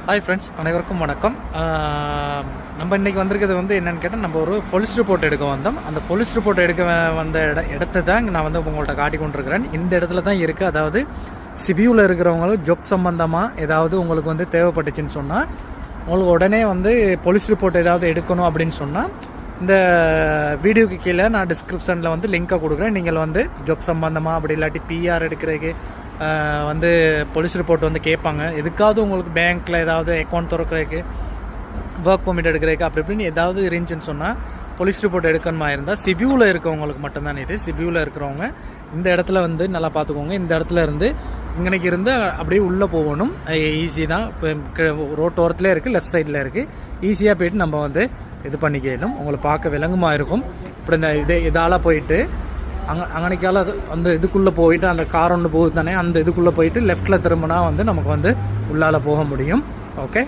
Hi friends, அனைவருக்கும் வணக்கம். நம்ம இன்றைக்கி வந்திருக்கிறது என்னென்னு கேட்டால், நம்ம ஒரு போலீஸ் ரிப்போர்ட் எடுக்க வந்தோம். அந்த போலீஸ் ரிப்போர்ட் எடுக்க வந்த இடத்த தான் நான் உங்கள்கிட்ட காட்டி கொண்டிருக்கிறேன். இந்த இடத்துல தான் இருக்குது. அதாவது சிபியூவில் இருக்கிறவங்களும் ஜாப் சம்மந்தமாக ஏதாவது உங்களுக்கு தேவைப்பட்டுச்சுன்னு சொன்னால், உங்களுக்கு உடனே போலீஸ் ரிப்போர்ட் ஏதாவது எடுக்கணும் அப்படின்னு சொன்னால், இந்த வீடியோக்கு கீழே நான் டிஸ்கிரிப்ஷனில் லிங்க்கை கொடுக்குறேன். நீங்கள் ஜாப் சம்மந்தமாக அப்படி இல்லாட்டி பிஆர் எடுக்கிறதுக்கு போலீஸ் ரிப்போர்ட் கேட்பாங்க. எதுக்காவது உங்களுக்கு பேங்க்கில் ஏதாவது அக்கௌண்ட் திறக்கிறதுக்கு, ஒர்க் பர்மிட் எடுக்கிறதுக்கு அப்படி இப்படின்னு ஏதாவது இருந்துச்சுன்னு சொன்னால், போலீஸ் ரிப்போர்ட் எடுக்கணுமா இருந்தால் சிபியூவில் இருக்கிறவங்களுக்கு மட்டும்தான் இது. சிபியூவில் இருக்கிறவங்க இந்த இடத்துல நல்லா பார்த்துக்கோங்க. இந்த இடத்துல இருந்து இங்கனைக்கு இருந்து அப்படியே உள்ளே போகணும். ஈஸி தான். ரோட்டோரத்துலேயே இருக்குது, லெஃப்ட் சைடில் இருக்குது. ஈஸியாக போய்ட்டு நம்ம இது பண்ணிக்கணும். உங்களை பார்க்க விலங்குமா இருக்கும். இப்படி இந்த இதால் போயிட்டு அங்கனைக்கால இதுக்குள்ளே போயிட்டு அந்த கார் ஒன்று போகுது தானே, அந்த இதுக்குள்ளே போயிட்டு லெஃப்டில் திரும்பினா நமக்கு உள்ளால் போக முடியும். ஓகே.